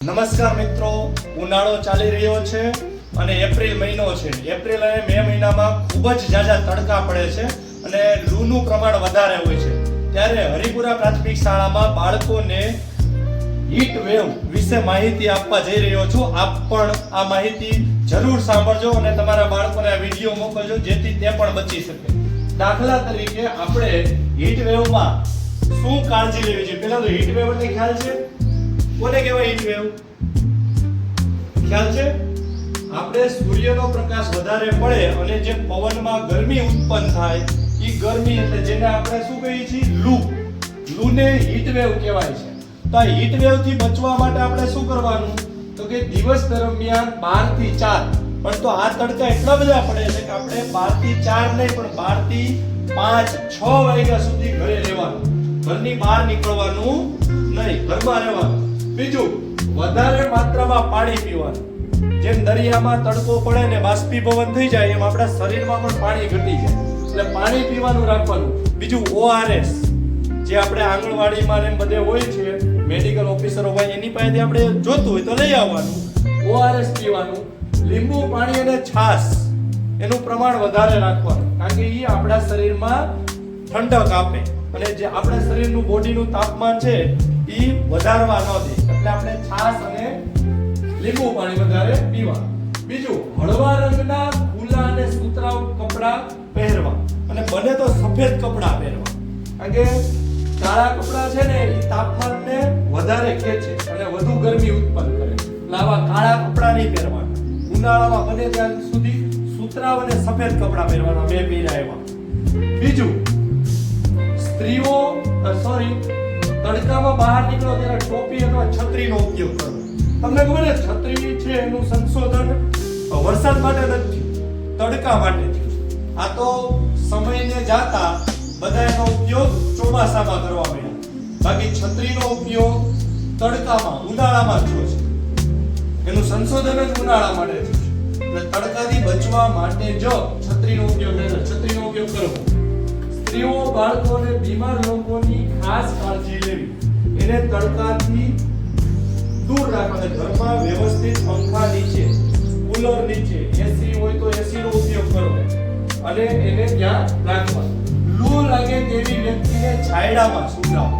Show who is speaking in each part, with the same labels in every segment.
Speaker 1: નમસ્કાર મિત્રો, ઉનાળો ચાલી રહ્યો છે અને એપ્રિલ મહિનો છે. એપ્રિલ અને મે મહિનામાં ખૂબ જ ઝાઝા તડકા પડે છે અને લૂનું પ્રમાણ વધારે હોય છે. ત્યારે હરિપુરા પ્રાથમિક શાળામાં બાળકોને હીટ વેવ વિશે માહિતી આપવા જઈ રહ્યો છું. આપ પણ આ માહિતી જરૂર સાંભળજો અને તમારા બાળકોને આ વિડીયો મોકલજો જેથી તે પણ બચી શકે. દાખલા તરીકે આપણે હીટ વેવમાં શું કાળજી લેવી જોઈએ? પહેલા તો હીટ વેવ એટલે ખ્યાલ છે? કોને કહેવાય હીટ વેવ? ખ્યાલ છે? આપણે સૂર્યનો પ્રકાશ વધારે પડે અને જે પવનમાં ગરમી ઉત્પન્ન થાય એ ગરમી એટલે જેને આપણે શું કહીએ છીએ? લૂને હીટ વેવ કહેવાય છે. તો આ હીટ વેવ થી બચવા માટે આપણે શું કરવાનું? તો કે દિવસ દરમિયાન 12 થી 4, પણ તો આ તડકા એટલા બધા પડે છે કે આપણે 12 થી 4 નહીં પણ 12 થી 5, 6 વાગ્યા સુધી ઘરે રહેવાનું. ઘરની બહાર નીકળવાનું નહીં, ઘરમાં રહેવાનું. બીજું, વધારે માત્રામાં પાણી પીવાનું. જેમ દરિયામાં તડકો પડે ને બાષ્પીભવન થઈ જાય એમ આપણા શરીરમાં પણ પાણી ઘટી જાય, એટલે પાણી પીવાનું રાખવાનું. બીજું, ORS જે આપણે આંગણવાડીમાં ને બધે હોય છે, મેડિકલ ઓફિસરો હોય એની પાસેથી આપણે જોતું હોય તો લઈ આવવાનું. ORS પીવાનું. લીંબુ પાણી અને છાશ એનું પ્રમાણ વધારે રાખવાનું, કારણ કે એ આપણા શરીરમાં ઠંડક આપે અને જે આપણા શરીરનું બોડીનું તાપમાન છે એ વધારવા ન દે, એટલે આપણે છાશ અને લીંબુ પાણી વધારે પીવા. બીજું, હળવા રંગના ખુલ્લા અને સુતરાઉ કપડાં પહેરવા અને બને તો સફેદ કપડાં પહેરવા, કારણ કે કાળા કપડાં છે ને એ તાપમાનને વધારે ખેંચે અને વધુ ગરમી ઉત્પન્ન કરે, એટલે આવા કાળા કપડાં નહીં પહેરવાના. ઉનાળામાં બને ત્યાં સુધી સુતરાઉ અને સફેદ કપડાં પહેરવાના. મેં પહેર્યા એવા. બીજું, સ્ત્રીઓ તડકામાં બહાર નીકળો ત્યારે ટોપી અથવા છત્રીનો ઉપયોગ કરવો. તમને ખબર છે છત્રી છે એનું સંશોધન વરસાદ માટે નથી, તડકા માટે થયું. આ તો સમયને જાતા બધા એનો ઉપયોગ ચોમાસામાં કરવા માંડ્યા, બાકી છત્રીનો ઉપયોગ તડકામાં ઉનાળામાં થયો છે. એનું સંશોધન જ ઉનાળા માટે થયું છે. એટલે તડકાથી બચવા માટે જો છત્રીનો ઉપયોગ કરવો. સ્ત્રીઓ, બાળકો અને બીમાર લોકોની ખાસ કાળજી લેવી. એને તડકાથી દૂર રાખવાના. ઘરમાં વ્યવસ્થિત પંખા નીચે, કુલર નીચે, એસી હોય તો એસી નો ઉપયોગ કરવો અને એને ત્યાં રાખવા. લૂ લાગે તેવી વ્યક્તિને છાયડામાં સૂકવવા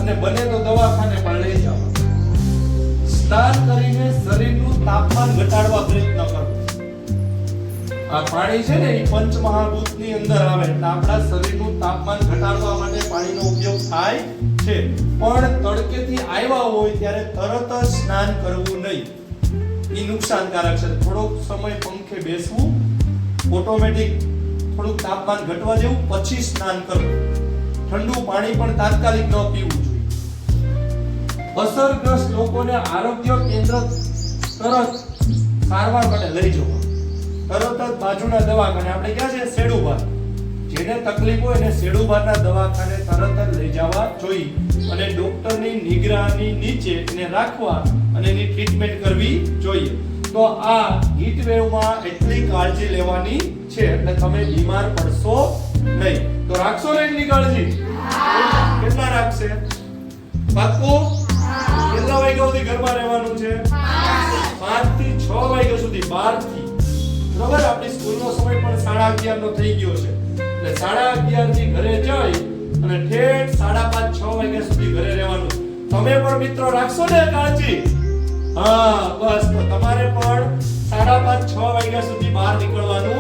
Speaker 1: અને બને તો દવાખાને પણ લઈ જવા. સ્નાન કરીને શરીરનું તાપમાન ઘટાડવા પ્રયત્ન કરવો. આ પાણી છે ને એ પંચમહાભૂતની અંદર આવે, એટલે આપણા શરીરનું તાપમાન ઘટાડવા માટે પાણીનો ઉપયોગ થાય છે. પણ તડકેથી આવ્યા હોય ત્યારે તરત જ સ્નાન કરવું નહીં, એ નુકસાનકારક છે. થોડોક સમય પંખે બેસવું, ઓટોમેટિક થોડુંક તાપમાન ઘટવા જેવું, પછી સ્નાન કરવું. ઠંડુ પાણી પણ તાત્કાલિક ન પીવું જોઈએ. અસરગ્રસ્ત લોકોને આરોગ્ય કેન્દ્ર તરત સારવાર માટે લઈ જવા. તરત જ બાજુના દવાખાને, આપણે ક્યાં છે શેડુબાર, જેને તકલીફ હોય એને શેડુબારના દવાખાને તરત જ લઈ જવા જોઈએ અને ડોક્ટરની નિગરાની નીચે એને રાખવા અને એની ટ્રીટમેન્ટ કરવી જોઈએ. તો આ હીટ વેવમાં એટલી કાળજી લેવાની છે એટલે તમે બીમાર પડશો નહીં. તો રાખશો ને એટલી કાળજી? કેટલા રાખશે? પાક્કું? કેટલા વાગ્યા સુધી ઘરમાં રહેવાનું છે? 5 થી 6 વાગ્યા સુધી. 12 થી બરાબર. આપણી સ્કૂલનો સમય પણ 11:30 નો થઈ ગયો છે, એટલે 11:30 થી ઘરે જઈ અને ઠેઠ 5:30, 6 વાગ્યા સુધી ઘરે રહેવાનું. તમે પણ મિત્રો રાખશો ને કાળજી? હા, બસ. તો તમારે પણ 5:30, 6 વાગ્યા સુધી બહાર નીકળવાનું